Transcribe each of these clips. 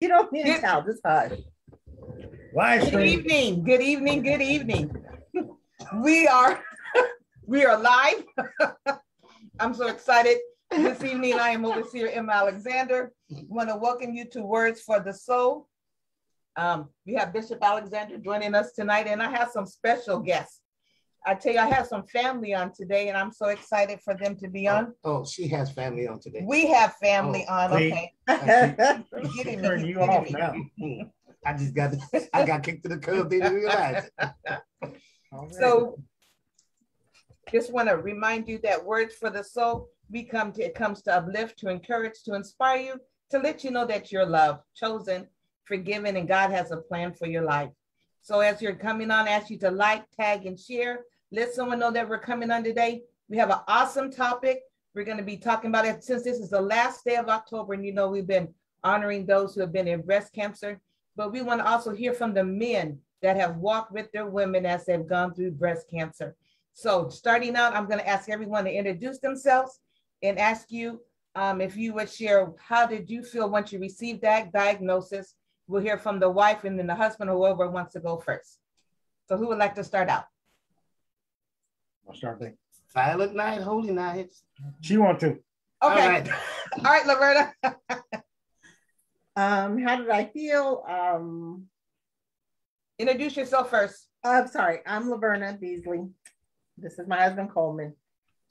You don't need to tell, just hush. Good evening, good evening, good evening. We are live. I'm so excited. This evening, I am Overseer Emma Alexander. I want to welcome you to Words for the Soul. We have Bishop Alexander joining us tonight, and I have some special guests. I tell you, I have some family on today, and I'm so excited for them to be on. Oh, she has family on today. We have family on, okay. Turn you off now. I got kicked to the curb, didn't realize it. So, just want to remind you that Words for the Soul, it comes to uplift, to encourage, to inspire you, to let you know that you're loved, chosen, forgiven, and God has a plan for your life. So as you're coming on, I ask you to like, tag, and share. Let someone know that we're coming on today. We have an awesome topic. We're going to be talking about it since this is the last day of October, and you know we've been honoring those who have been in breast cancer, but we want to also hear from the men that have walked with their women as they've gone through breast cancer. So starting out, I'm going to ask everyone to introduce themselves and ask you if you would share, how did you feel once you received that diagnosis? We'll hear from the wife and then the husband, or whoever wants to go first. So who would like to start out? I'll start there. Silent night, holy night. She want to. Okay. All right, Laverna. How did I feel? Introduce yourself first. I'm sorry. I'm Laverna Beasley. This is my husband, Coleman.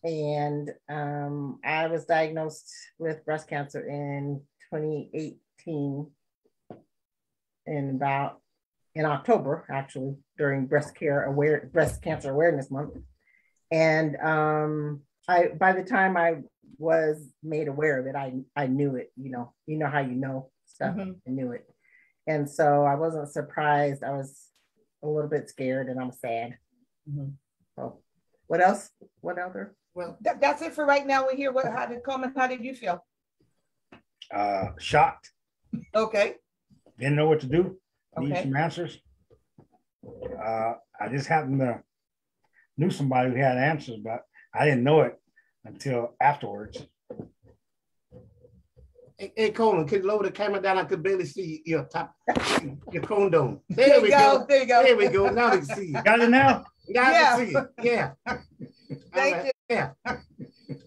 And I was diagnosed with breast cancer in 2018. In October, actually, during breast cancer awareness month. And by the time I was made aware of it, I knew it. You know how you know stuff. Mm-hmm. I knew it, and so I wasn't surprised. I was a little bit scared, and I'm sad. Mm-hmm. So, what else? What other? Well, that's it for right now. We hear how did you feel? Shocked. Okay. Didn't know what to do. Need Okay. some answers. I just knew somebody who had answers, but I didn't know it until afterwards. Hey, Coleman, could you lower the camera down? I could barely see your top, your condom. There we go. There you go. There we go. Now we can see you. Got it now? Now I can see it. Yeah. Thank you. Yeah.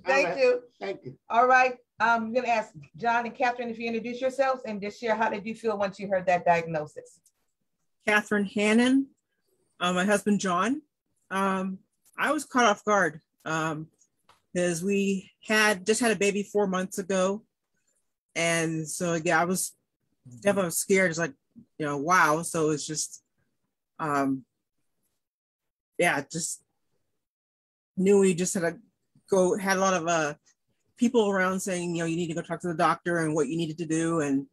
Thank you. Thank you. All right. I'm going to ask John and Catherine if you introduce yourselves and just share, how did you feel once you heard that diagnosis? Catherine Hannon, my husband, John. I was caught off guard because we just had a baby 4 months ago. And so, yeah, I was definitely scared. It's like, wow. So it's just, just knew we just had a lot of people around saying, you need to go talk to the doctor and what you needed to do. And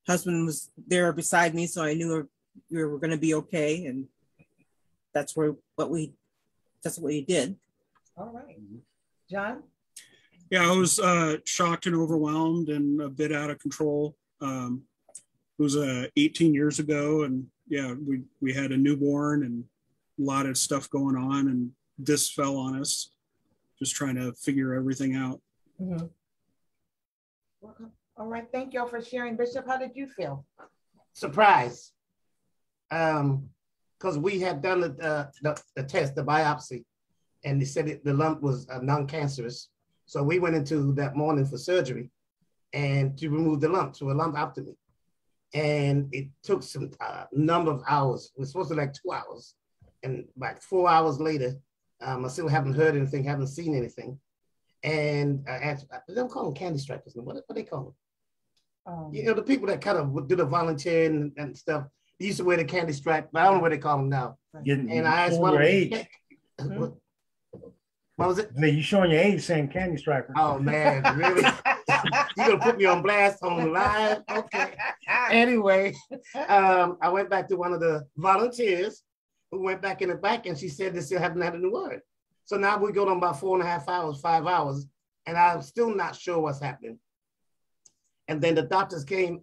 husband was there beside me, so I knew we were going to be okay. And that's what we did. All right. John? Yeah, I was shocked and overwhelmed and a bit out of control. It was 18 years ago, and yeah, we had a newborn and a lot of stuff going on, and this fell on us, just trying to figure everything out. Mm-hmm. All right, thank y'all for sharing. Bishop, how did you feel? Surprise. Because we had done the test, the biopsy, and they said the lump was non-cancerous. So we went into that morning for surgery and to remove the lump, so a lumpectomy. And it took some number of hours. It was supposed to be like 2 hours. And about 4 hours later, I still haven't heard anything, haven't seen anything. And they don't call them candy stripers. What they call them? The people that kind of do the volunteering and stuff, they used to wear the candy stripe, but I don't know what they call them now. And I asked your age. What was it? You showing your age saying candy striper. Oh man, really? You're gonna put me on blast on live? Okay. Anyway, I went back to one of the volunteers who went back in the back, and she said they still haven't had a new word. So now we go on about 4.5 hours, 5 hours, and I'm still not sure what's happening. And then the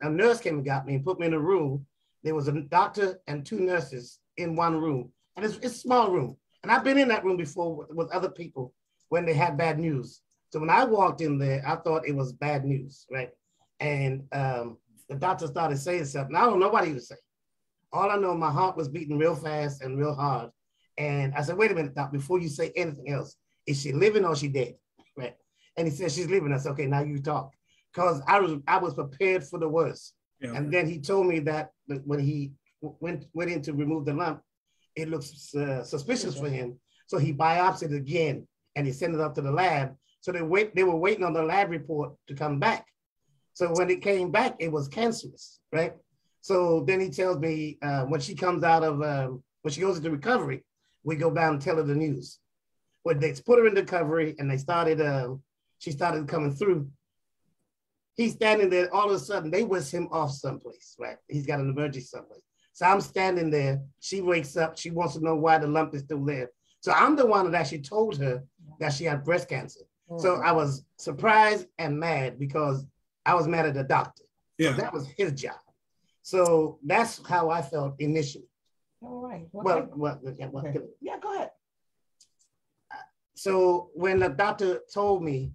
a nurse came and got me and put me in a room. There was a doctor and 2 nurses in one room, and it's a small room. And I've been in that room before with other people when they had bad news. So when I walked in there, I thought it was bad news, right? And the the doctor started saying something. I don't know what he was saying. All I know, my heart was beating real fast and real hard. And I said, wait a minute, doc, before you say anything else, is she living or is she dead? Right. And he said, she's living. I said, okay, now you talk. Because I was prepared for the worst. Yeah. And then he told me that when he went in to remove the lump, it looks suspicious for him. So he biopsied it again and he sent it up to the lab. So they were waiting on the lab report to come back. So when it came back, it was cancerous, right? So then he tells me when she comes out of, when she goes into recovery, we go down and tell her the news. When they put her in recovery and she started coming through, he's standing there, all of a sudden they whisk him off someplace, right? He's got an emergency someplace. So I'm standing there, she wakes up, she wants to know why the lump is still there. So I'm the one that actually told her that she had breast cancer. So I was surprised and mad because I was mad at the doctor. Yeah. So that was his job. So that's how I felt initially. All right. Yeah, go ahead. So when the doctor told me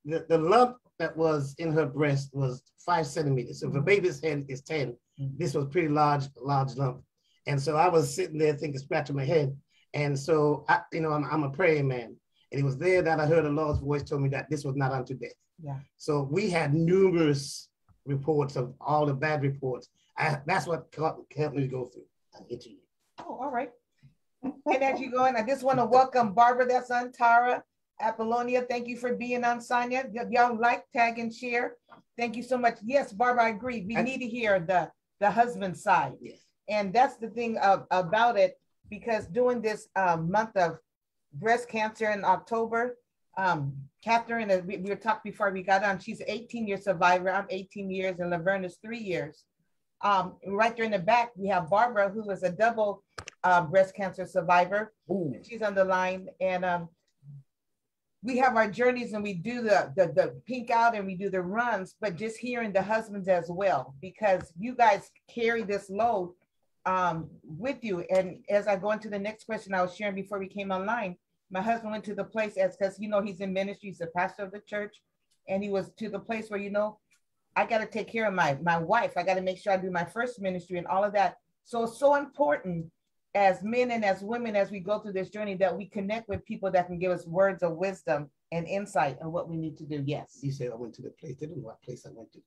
the lump that was in her breast was 5 centimeters. So if a baby's head is 10, this was pretty large lump. And so I was sitting there thinking, scratching my head. And so I'm a praying man. And it was there that I heard the Lord's voice told me that this was not unto death. Yeah. So we had numerous reports of all the bad reports. That's what helped me to go through an interview. Oh, all right. And as you go in, I just want to welcome Barbara, that's on Tara, Apollonia. Thank you for being on, Sonia. Y'all like, tag, and share. Thank you so much. Yes, Barbara, I agree. We need to hear the husband side. Yes. And that's the thing about it, because during this month of breast cancer in October, Catherine, we were talking before we got on, she's an 18-year survivor. I'm 18 years and Laverne is 3 years. Right there in the back, we have Barbara, who is a double breast cancer survivor. Ooh. She's on the line. And we have our journeys and we do the pink out and we do the runs, but just hearing the husbands as well, because you guys carry this load with you. And as I go into the next question I was sharing before we came online, my husband went to the place because, he's in ministry, he's the pastor of the church. And he was to the place where, I got to take care of my wife. I got to make sure I do my first ministry and all of that. So it's so important as men and as women, as we go through this journey, that we connect with people that can give us words of wisdom and insight on what we need to do. Yes. You said I went to the place. They didn't know what place I went to.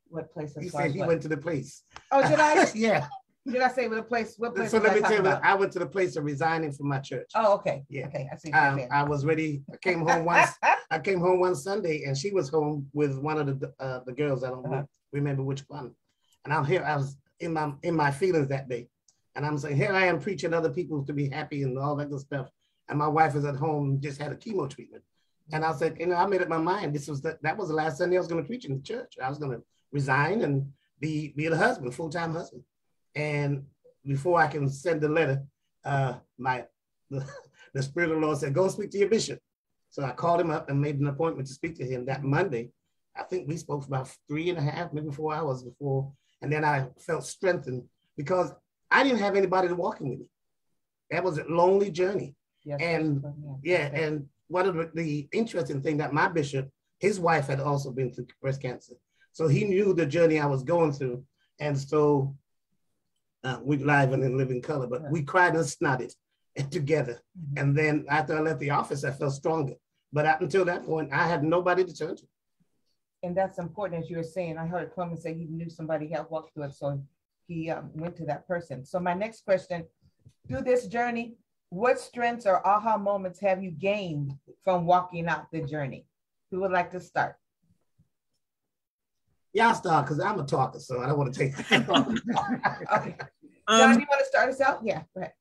What place? You said he went to the place. Oh, did I? Yeah. Did I say what place? What place? So let me tell you, I went to the place of resigning from my church. Oh, okay. Yeah. Okay. I see. I was ready. I came home once. I came home one Sunday, and she was home with one of the girls. I don't remember which one. And I'm here. I was in my feelings that day, and I'm saying, here I am preaching other people to be happy and all that good stuff. And my wife is at home, just had a chemo treatment. And I said, I made up my mind. That was the last Sunday I was going to preach in the church. I was going to resign and be the husband, full-time husband. And before I can send the letter, the Spirit of the Lord said, go speak to your bishop. So I called him up and made an appointment to speak to him that Monday. I think we spoke for about 3.5, maybe 4 hours before. And then I felt strengthened because I didn't have anybody to walk with me. That was a lonely journey. Yes, and and one of the interesting thing that my bishop, his wife had also been through breast cancer. So he knew the journey I was going through. And so we live and in living color, but we cried and snotted together. Mm-hmm. And then after I left the office, I felt stronger. But up until that point, I had nobody to turn to. And that's important, as you were saying. I heard Clement say he knew somebody had walked through it, so he went to that person. So my next question, through this journey, what strengths or aha moments have you gained from walking out the journey? Who would like to start? Yeah, I'll start because I'm a talker, so I don't want to take that long. Okay. John, you want to start us out? Yeah, go ahead.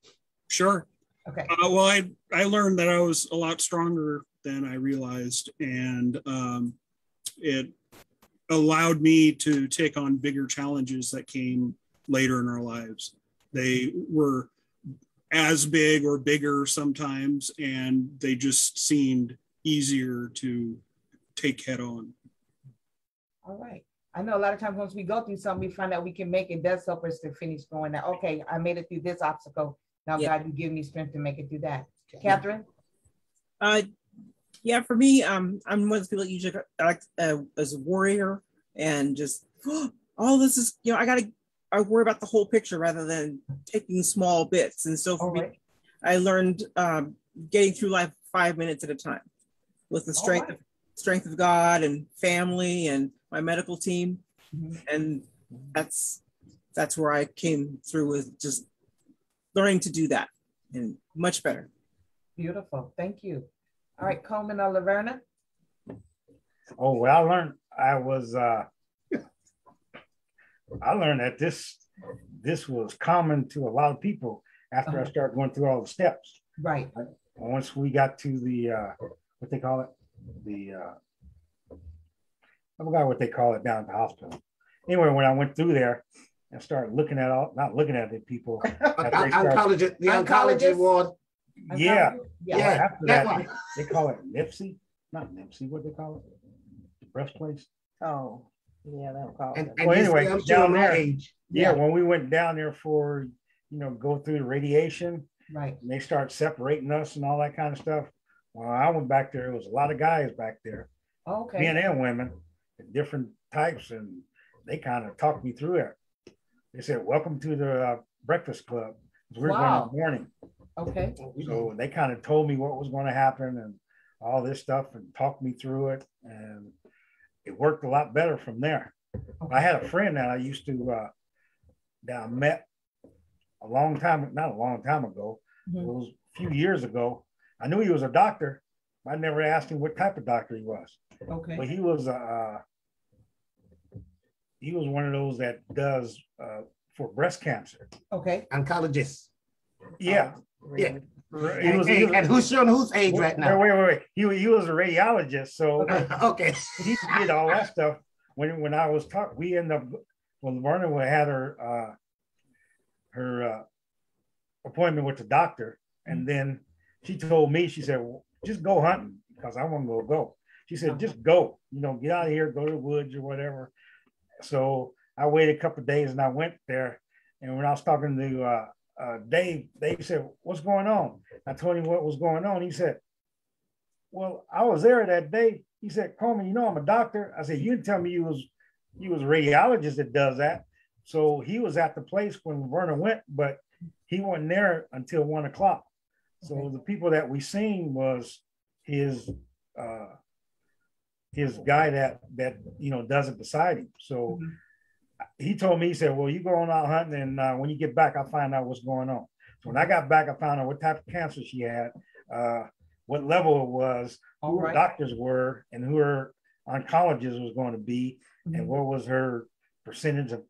Sure. Okay. Well, I learned that I was a lot stronger than I realized, and it allowed me to take on bigger challenges that came later in our lives. They were as big or bigger sometimes, and they just seemed easier to take head on. All right. I know a lot of times once we go through something, we find out we can make it. Does help us to finish going that, okay, I made it through this obstacle. Now, God, you give me strength to make it through that. Catherine? Yeah, for me, I'm one of the people that usually like as a warrior. and just all this is, I worry about the whole picture rather than taking small bits. And so for me, I learned getting through life 5 minutes at a time with the strength of God and family and my medical team. And that's where I came through with just learning to do that, and much better. Beautiful. Thank you. All right, Coleman or Laverna? Oh, well, I learned that this was common to a lot of people after I started going through all the steps. Right. Once we got to the what they call it, I forgot what they call it down at the hospital. Anyway, when I went through there and started looking at not looking at the people, the oncology ward. Yeah. After that, they call it NIPSI, not NIPSI. What they call it? The breast place. Oh, yeah, they don't call it. Well, anyway, down there. Age. Yeah, when we went down there for go through the radiation, right? And they start separating us and all that kind of stuff. Well, I went back there. There was a lot of guys back there, men and women, different types, and they kind of talked me through it. They said, "Welcome to the Breakfast Club." We're going in the morning. Okay. So they kind of told me what was going to happen and all this stuff and talked me through it, and it worked a lot better from there. I had a friend that I used to that I met not a long time ago. It was a few years ago. I knew he was a doctor. I never asked him what type of doctor he was. Okay. But he was one of those that does for breast cancer. Okay. Oncologist. Yeah. Yeah. He was, and who's showing whose age right now? Wait. He was a radiologist, so okay. He did all that stuff. When I was talking, we ended up Laverna had her appointment with the doctor, and then she told me, she said, well, just go hunting because I want to go. She said, just go, get out of here, go to the woods or whatever. So I waited a couple of days and I went there, and when I was talking to Dave said, what's going on? I told him what was going on. He said, well, I was there that day. He said, Coleman, I'm a doctor. I said, you didn't tell me you was a radiologist that does that. So he was at the place when Laverna went, but he wasn't there until 1 o'clock. So the people that we seen was his guy that does it beside him. So he told me, he said, well, you go on out hunting, and when you get back, I'll find out what's going on. So when I got back, I found out what type of cancer she had, what level it was, who her doctors were, and who her oncologist was going to be, and what was her percentage of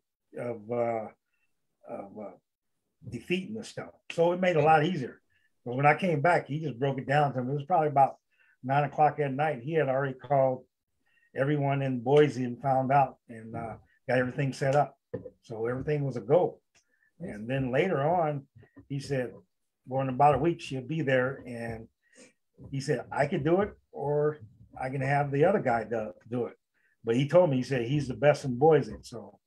defeating the stuff. So it made it a lot easier. But when I came back, he just broke it down to me. It was probably about 9 o'clock at night. He had already called everyone in Boise and found out and got everything set up. So everything was a go. And then later on, he said, well, in about a week, she'll be there. And he said, I could do it, or I can have the other guy do it. But he told me, he said, he's the best in Boise. So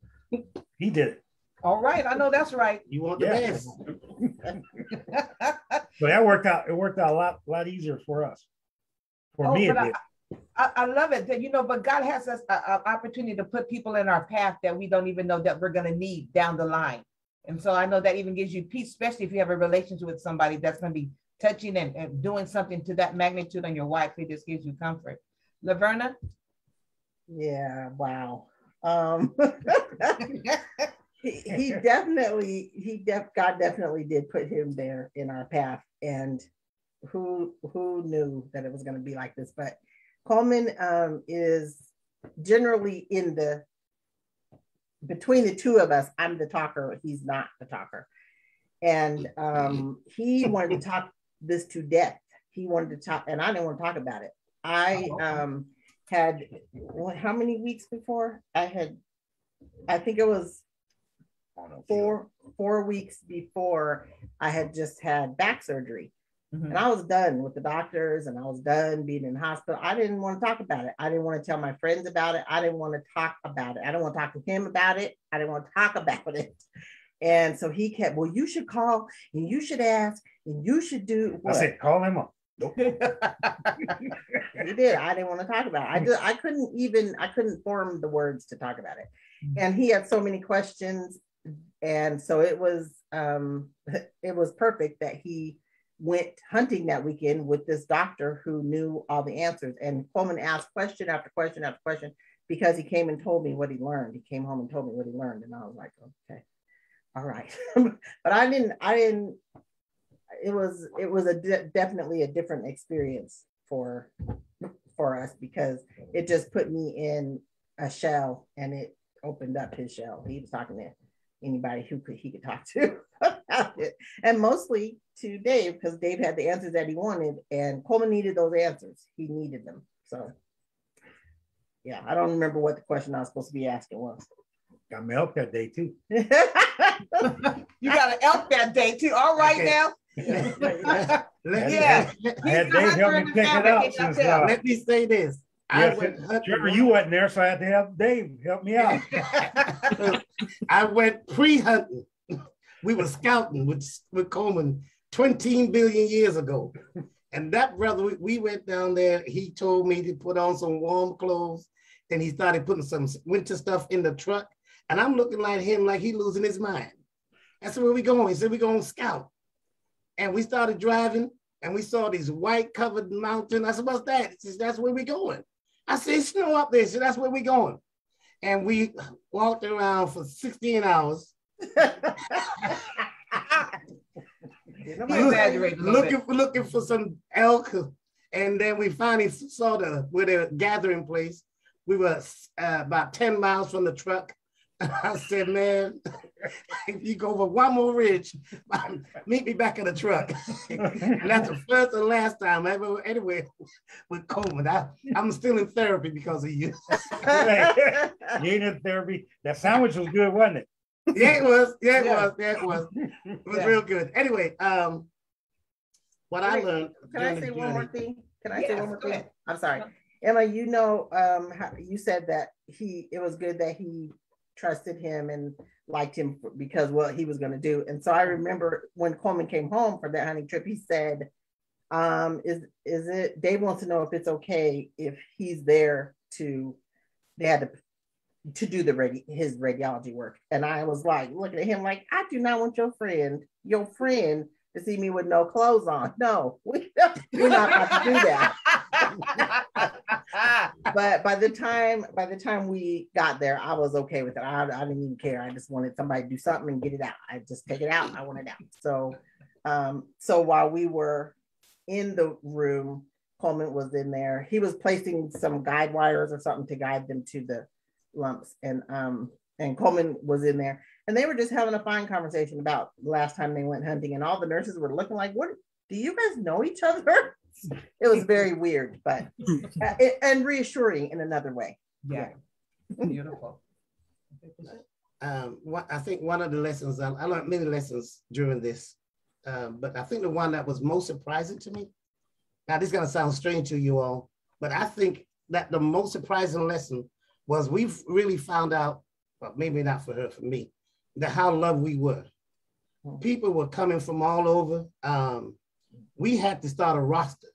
he did it. All right. I know that's right. You want the best. So that worked out. It worked out a lot easier for us. For me, it did. I love it that, but God has us an opportunity to put people in our path that we don't even know that we're going to need down the line. And so I know that even gives you peace, especially if you have a relationship with somebody that's going to be touching and doing something to that magnitude on your wife. It just gives you comfort. Laverna? Yeah, wow. God definitely did put him there in our path. And who knew that it was going to be like this? But Coleman is generally between the two of us, I'm the talker, he's not the talker. And he wanted to talk this to death. He wanted to talk, and I didn't want to talk about it. I had, how many weeks before? I think it was 4 weeks before I had just had back surgery. And I was done with the doctors, and I was done being in the hospital. I didn't want to talk about it. I didn't want to tell my friends about it. I didn't want to talk about it. I didn't want to talk to him about it. I didn't want to talk about it. And so he kept, well, you should call, and you should ask, and you should do what? I said, call him up. Nope. He did. I didn't want to talk about it. I couldn't form the words to talk about it. And he had so many questions. And so it was perfect that he went hunting that weekend with this doctor who knew all the answers. And Coleman asked question after question after question because he came and told me what he learned. He came home and told me what he learned. And I was like, okay, all right. But I didn't, it was definitely a different experience for us because it just put me in a shell and it opened up his shell. He was talking to anybody he could talk to about it, and mostly to Dave because Dave had the answers that he wanted, and Coleman needed those answers. He needed them. So, yeah, I don't remember what the question I was supposed to be asking was. Got my elk that day too. You got an elk that day too. All right, Okay. now. Yeah. I had Dave help me pick it up. Since, Let me say this. yes, sure, you wasn't there, so I had to have Dave help me out. I went pre-hunting. We were scouting with Coleman 20 billion years ago. And that brother, we went down there. He told me to put on some warm clothes. Then he started putting some winter stuff in the truck. And I'm looking at him like he losing his mind. I said, where we going? He said, we going to scout. And we started driving and we saw these white covered mountains. I said, what's that? He says, that's where we going. I said, snow up there. So that's where we going. And we walked around for 16 hours. looking for some elk. And then we finally saw where the gathering place. We were about 10 miles from the truck. I said, man, if you go over one more ridge, meet me back in the truck. And that's the first and last time I ever anywhere with Coleman. I'm still in therapy because of you. You ain't in therapy. That sandwich was good, wasn't it? Yeah, it was. It was real good. Anyway, what I learned. Can I say one more thing? Ahead. I'm sorry. Emma, you know, you said that it was good that he trusted him and liked him because what he was going to do. And so I remember when Coleman came home for that hunting trip, he said, is it, Dave wants to know if it's okay if he's there they had to do his radiology work. And I was like, looking at him like, I do not want your friend to see me with no clothes on. No, we're not about to do that. But by the time we got there, I was okay with it. I didn't even care. I just wanted somebody to do something and get it out. I just take it out. I want it out. So while we were in the room, Coleman was in there. He was placing some guide wires or something to guide them to the lumps. And Coleman was in there. And they were just having a fine conversation about the last time they went hunting. And all the nurses were looking like, what, do you guys know each other? It was very weird, but and reassuring in another way. Yeah. Beautiful. I think one of the lessons, I learned many lessons during this, but I think the one that was most surprising to me, now this is going to sound strange to you all, but I think that the most surprising lesson was we've really found out, well, maybe not for her, for me, that how loved we were. People were coming from all over. We had to start a roster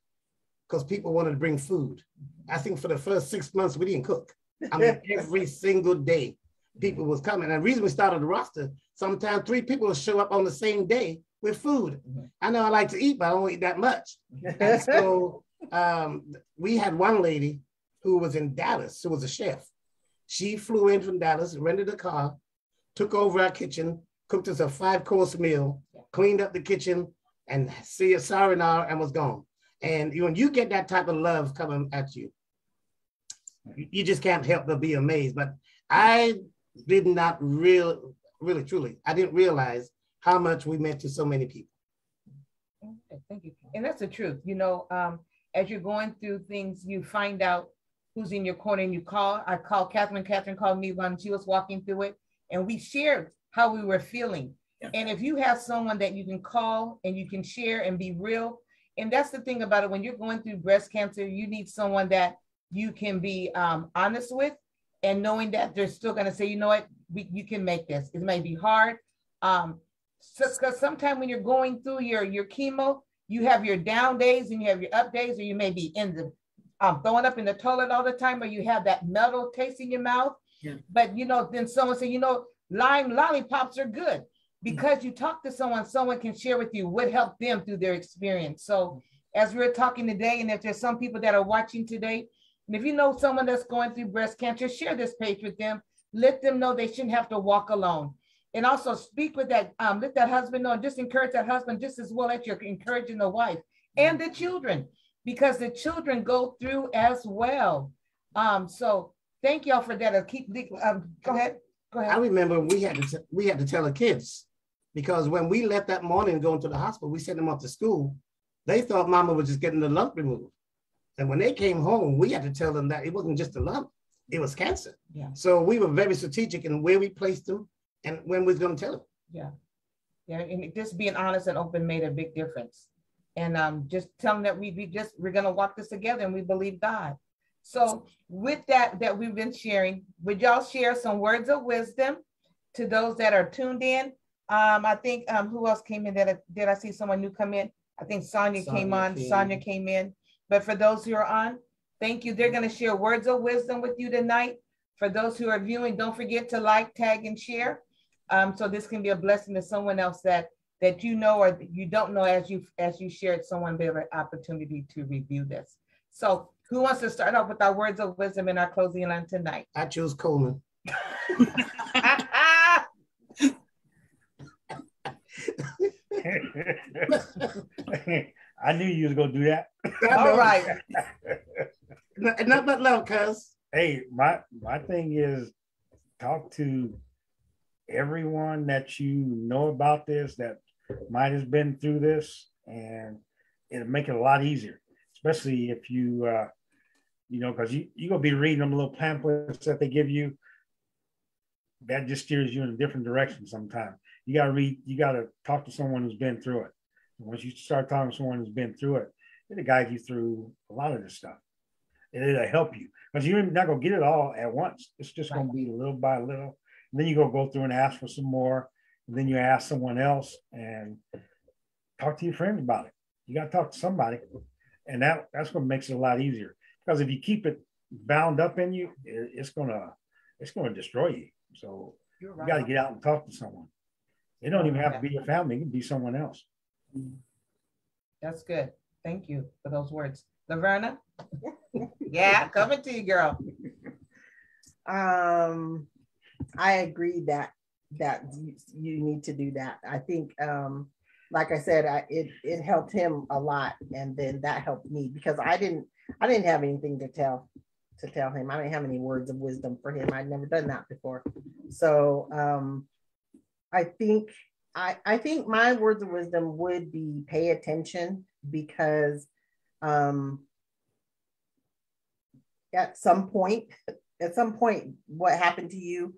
because people wanted to bring food. I think for the first 6 months, we didn't cook. I mean, every single day, people was coming. And the reason we started the roster, sometimes 3 people will show up on the same day with food. I know I like to eat, but I don't eat that much. And so we had one lady who was in Dallas, who was a chef. She flew in from Dallas, rented a car, took over our kitchen, cooked us a 5-course meal, cleaned up the kitchen, and see a sayonara and was gone. And when you get that type of love coming at you, you just can't help but be amazed. But I did not really, truly, I didn't realize how much we meant to so many people. Okay, thank you. And that's the truth. You know, as you're going through things, you find out who's in your corner and you call. I called Catherine. Catherine called me when she was walking through it, and we shared how we were feeling. And if you have someone that you can call and you can share and be real, and that's the thing about it, when you're going through breast cancer, you need someone that you can be honest with, and knowing that they're still going to say, you know what, you can make this. It may be hard. Because sometimes when you're going through your chemo, you have your down days and you have your up days, or you may be in the throwing up in the toilet all the time, or you have that metal taste in your mouth. Yeah. But then someone said, lime lollipops are good because you talk to someone can share with you what helped them through their experience. So as we're talking today, and if there's some people that are watching today, and if you know someone that's going through breast cancer, share this page with them. Let them know they shouldn't have to walk alone. And also speak with that, let that husband know, and just encourage that husband just as well as you're encouraging the wife and the children, because the children go through as well. So thank y'all for that. Go ahead. I remember we had to tell the kids, because when we left that morning going to the hospital, we sent them off to school. They thought mama was just getting the lump removed. And when they came home, we had to tell them that it wasn't just a lump, it was cancer. Yeah. So we were very strategic in where we placed them and when we was going to tell them. Yeah. Yeah. And just being honest and open made a big difference. And just tell them that we're going to walk this together and we believe God. So with that we've been sharing, would y'all share some words of wisdom to those that are tuned in? I think who else came in? Did I see someone new come in? I think Sonia came on. Sonia came in. But for those who are on, thank you. They're going to share words of wisdom with you tonight. For those who are viewing, don't forget to like, tag, and share. So this can be a blessing to someone else that you know or you don't know as you shared someone be an opportunity to review this. So who wants to start off with our words of wisdom in our closing line tonight? I chose Coleman. I knew you was gonna do that. All right. Not but love, cuz. Hey, my thing is talk to everyone that you know about this that might have been through this, and it'll make it a lot easier, especially if you because you're gonna be reading them little pamphlets that they give you. That just steers you in a different direction sometimes. You gotta talk to someone who's been through it. Once you start talking to someone who's been through it, it'll guide you through a lot of this stuff. And it'll help you. Because you're not gonna get it all at once. It's just gonna be little by little. And then you're gonna go through and ask for some more. And then you ask someone else and talk to your friends about it. You gotta talk to somebody. And that's what makes it a lot easier. Because if you keep it bound up in you, it's gonna destroy you. So you got to get out and talk to someone. It don't even have to be your family. It can be someone else. That's good. Thank you for those words. Laverna? Yeah, coming to you, girl. I agree that you need to do that. I think, like I said, it helped him a lot. And then that helped me because I didn't have anything to tell him. I didn't have any words of wisdom for him. I'd never done that before. So I think my words of wisdom would be pay attention, because at some point, what happened to you,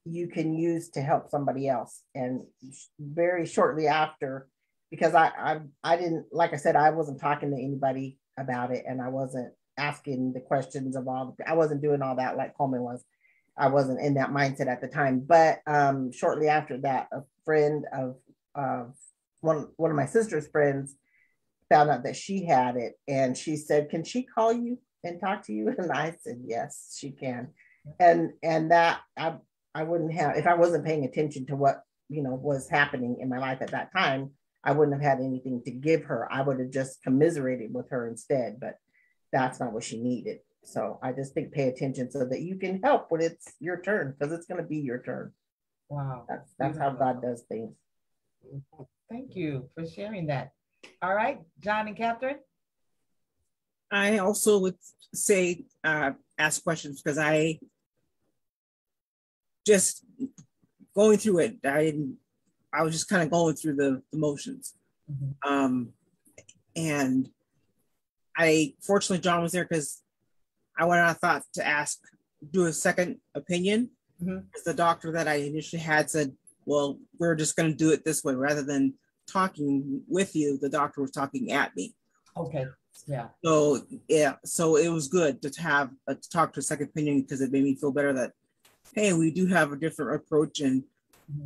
you can use to help somebody else. And very shortly after, because I didn't, like I said, I wasn't talking to anybody about it, and I wasn't asking the questions of I wasn't doing all that like Coleman was. I wasn't in that mindset at the time. But shortly after that, a friend of one of my sister's friends found out that she had it, and she said, "Can she call you and talk to you?" And I said, "Yes, she can." And that I wouldn't have, if I wasn't paying attention to what was happening in my life at that time, I wouldn't have had anything to give her. I would have just commiserated with her instead. But that's not what she needed. So I just think pay attention so that you can help when it's your turn, because it's going to be your turn. Wow. That's how God does things. Thank you for sharing that. All right, John and Catherine. I also would say ask questions, because I just going through it. I was just kind of going through the motions. Mm-hmm. And fortunately, John was there, because I thought to do a second opinion. Mm-hmm. The doctor that I initially had said, "Well, we're just going to do it this way," rather than talking with you. The doctor was talking at me. Okay. Yeah. So it was good to talk to a second opinion, because it made me feel better that, hey, we do have a different approach, and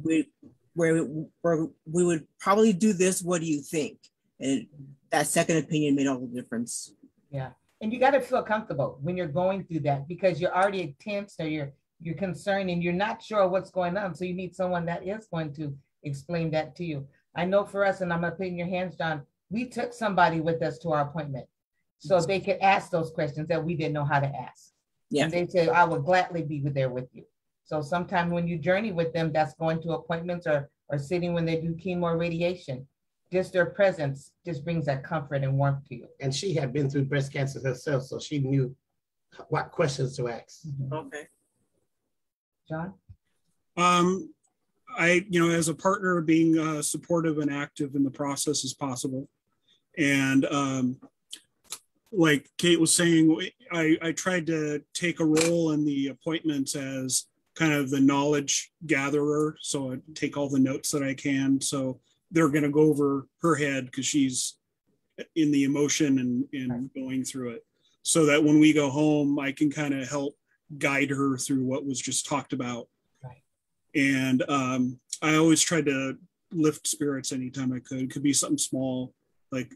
we would probably do this. What do you think? And that second opinion made all the difference. Yeah. And you got to feel comfortable when you're going through that, because you're already tense, or you're concerned and you're not sure what's going on. So you need someone that is going to explain that to you. I know for us, and I'm going to put in your hands, John, we took somebody with us to our appointment so they could ask those questions that we didn't know how to ask. Yeah. And they said, I would gladly be there with you. So sometimes when you journey with them, that's going to appointments or sitting when they do chemo or radiation, just their presence just brings that comfort and warmth to you. And she had been through breast cancer herself, so she knew what questions to ask. Okay. John? I, as a partner, being supportive and active in the process as possible. And like Kate was saying, I tried to take a role in the appointments as kind of the knowledge gatherer. So I take all the notes that I can. So they're going to go over her head because she's in the emotion and going through it. So that when we go home, I can kind of help guide her through what was just talked about. Right. And I always tried to lift spirits anytime I could. It could be something small, like,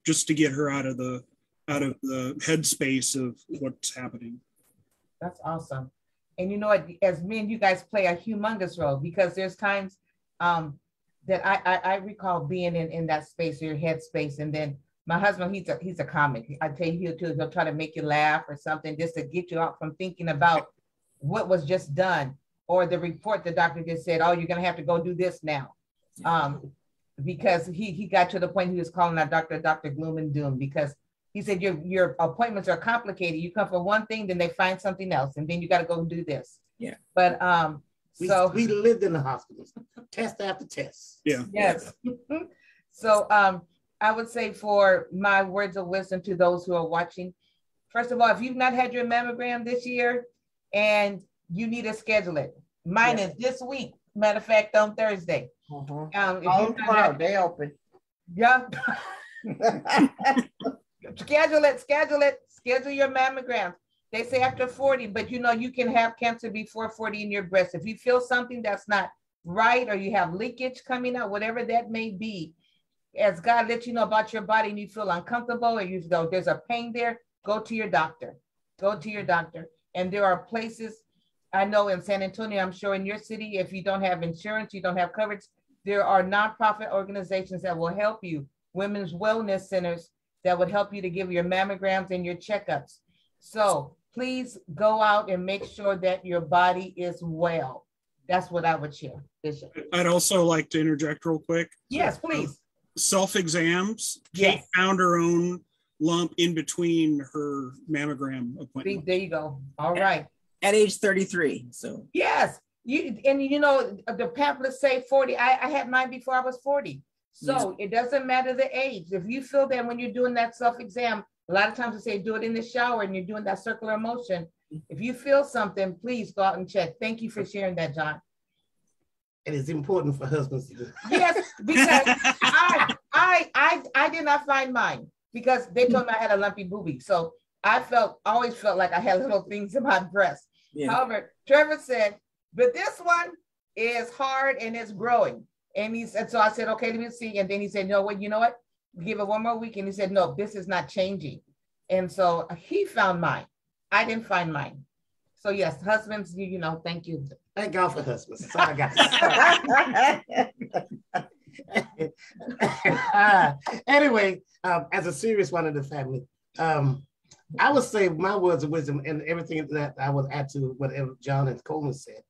just to get her out of the headspace of what's happening. That's awesome. And as men, you guys play a humongous role, because there's times that I recall being in that space, or your head space. And then my husband, he's a comic. I tell you, he'll try to make you laugh or something just to get you out from thinking about what was just done, or the report the doctor just said, oh, you're going to have to go do this now. Because he got to the point he was calling our doctor, Dr. Gloom and Doom, because he said, your appointments are complicated. You come for one thing, then they find something else, and then you got to go do this. Yeah. But we lived in the hospitals, test after test. Yeah. Yes. So I would say, for my words of wisdom to those who are watching, first of all, if you've not had your mammogram this year and you need to schedule it, mine is this week. Matter of fact, on Thursday. They open. Yeah. Schedule your mammogram. They say after 40, but you can have cancer before 40 in your breast. If you feel something that's not right, or you have leakage coming out, whatever that may be, as God lets you know about your body and you feel uncomfortable, or there's a pain there, go to your doctor. Go to your doctor. And there are places, I know in San Antonio, I'm sure in your city, if you don't have insurance, you don't have coverage, there are nonprofit organizations that will help you, women's wellness centers that would help you to give your mammograms and your checkups. So please go out and make sure that your body is well. That's what I would share, Bishop. I'd also like to interject real quick. Yes, please. Self-exams. Yes. Kate found her own lump in between her mammogram appointment. There you go. All right. At age 33. So yes, the pamphlets say 40. I had mine before I was 40. So It doesn't matter the age. If you feel that when you're doing that self-exam, a lot of times they say do it in the shower and you're doing that circular motion. If you feel something, please go out and check. Thank you for sharing that, John. It is important for husbands to do. Yes, because I did not find mine, because they told me I had a lumpy boobie. So I always felt like I had little things in my breast. Yeah. However, Trevor said, but this one is hard and it's growing. And he said, so I said, okay, let me see. And then he said, no, you know what? Give it one more week. And he said, no, this is not changing. And so he found mine. I didn't find mine. So yes, husbands, thank you. Thank God for husbands. That's all I got to say. Anyway, as a serious one in the family, I would say my words of wisdom and everything that I would add to whatever John and Coleman said.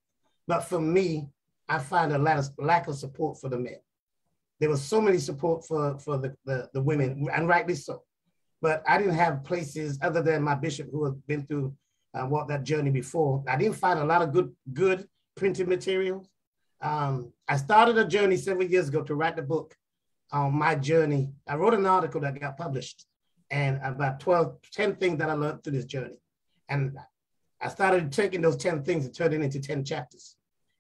But for me, I find a lack of support for the men. There was so many support for the women, and rightly so. But I didn't have places other than my bishop, who had been through walked that journey before. I didn't find a lot of good printed materials. I started a journey several years ago to write the book on my journey. I wrote an article that got published, and about 10 things that I learned through this journey. And I started taking those 10 things and turning it into 10 chapters.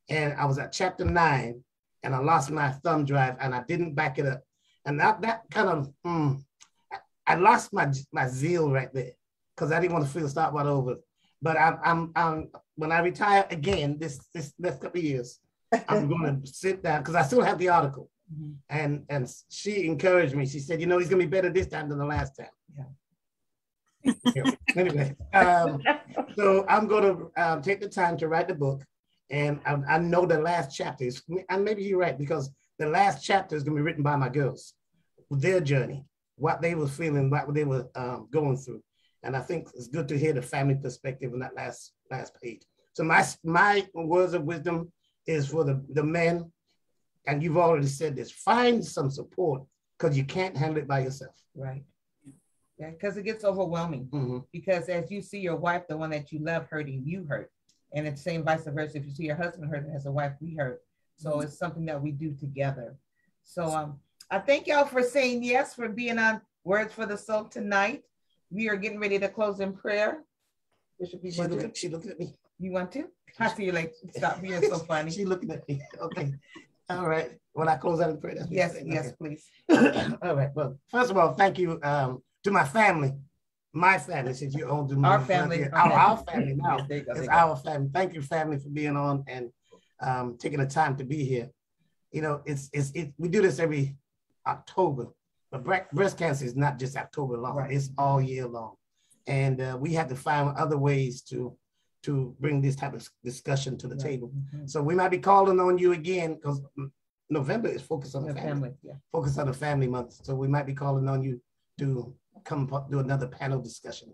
And I was at chapter 9, and I lost my thumb drive, and I didn't back it up. And that kind of, I lost my zeal right there, because I didn't want to start right over. But I'm when I retire again, this next couple of years, I'm going to sit down, because I still have the article. And she encouraged me. She said, you know, he's gonna be better this time than the last time. Yeah. Anyway, so I'm gonna take the time to write the book, and I know the last chapter is, and maybe you're right, because the last chapter is gonna be written by my girls, their journey, what they were feeling, what they were going through. And I think it's good to hear the family perspective in that last page. So my words of wisdom is for the men, and you've already said this, find some support, because you can't handle it by yourself. Right. Yeah, because it gets overwhelming. Because as you see your wife, the one that you love, hurting, you hurt. And it's the same vice versa. If you see your husband hurting as a wife, we hurt. So it's something that we do together. So I thank y'all for saying yes, for being on Words for the Soul tonight. We are getting ready to close in prayer. Bishop, She looking at me. You want to? I see you like, stop being so funny. She looking at me. Okay. All right. When I close out in prayer, that's what Yes, you're saying. please. All right. Well, first of all, thank you to my family, since you own Our family. Our family now. Yes, there you go, It's our family. Thank you, family, for being on and taking the time to be here. You know, we do this every October, but breast cancer is not just October long. Right. It's all year long. And we have to find other ways to bring this type of discussion to the table. So we might be calling on you again, because November is focused on the family. Focus on the family month. So we might be calling on you to come do another panel discussion.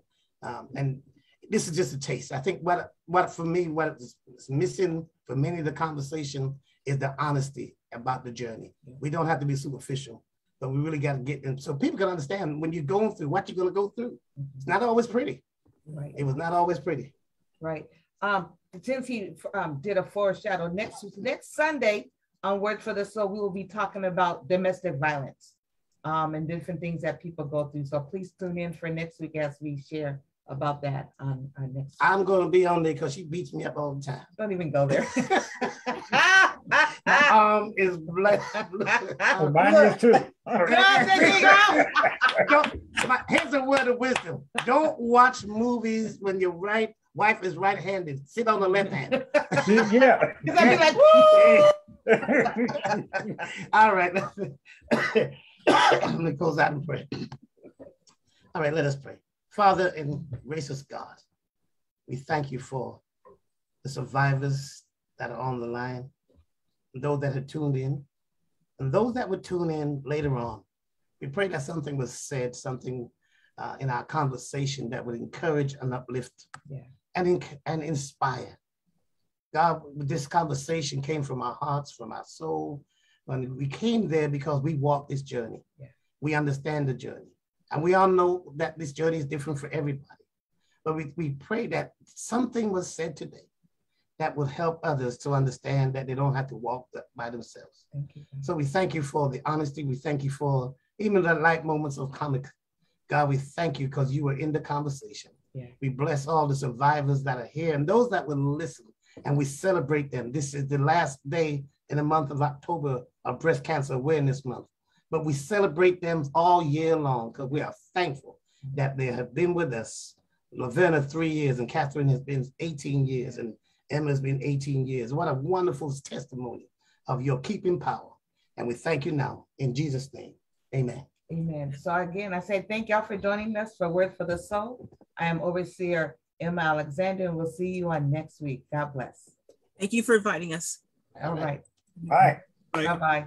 And this is just a taste. I think what for me, what is missing for many of the conversation is the honesty about the journey. We don't have to be superficial, but we really got to get in so people can understand when you're going through what you're going to go through. It's not always pretty. Right. It was not always pretty. Right. Since he did a foreshadow, next Sunday on Word for the Soul, we will be talking about domestic violence and different things that people go through. So please tune in for next week as we share about that on our next. I'm going to be on there because she beats me up all the time. Don't even go there. My arm is blessed. Mine is too. Here's a word of wisdom. Don't watch movies when your wife is right-handed. Sit on the left hand. Yeah. Because I'd be like, woo! All right. Let me close out and pray. All right, let us pray. Father and gracious God, we thank you for the survivors that are on the line, those that have tuned in, and those that would tune in later on. We pray that something was said, something in our conversation that would encourage and uplift and inspire. God, this conversation came from our hearts, from our soul. And we came there because we walked this journey. Yeah. We understand the journey. And we all know that this journey is different for everybody. But we pray that something was said today that will help others to understand that they don't have to walk by themselves. Thank you. So we thank you for the honesty. We thank you for even the light moments of comic. God, we thank you because you were in the conversation. Yeah. We bless all the survivors that are here and those that will listen, and we celebrate them. This is the last day in the month of October of Breast Cancer Awareness Month. But we celebrate them all year long because we are thankful that they have been with us. Laverna 3 years, and Catherine has been 18 years, and Emma's been 18 years. What a wonderful testimony of your keeping power. And we thank you now in Jesus' name. Amen. Amen. So again, I say thank y'all for joining us for Word for the Soul. I am Overseer Emma Alexander, and we'll see you on next week. God bless. Thank you for inviting us. All right. Bye. Bye-bye.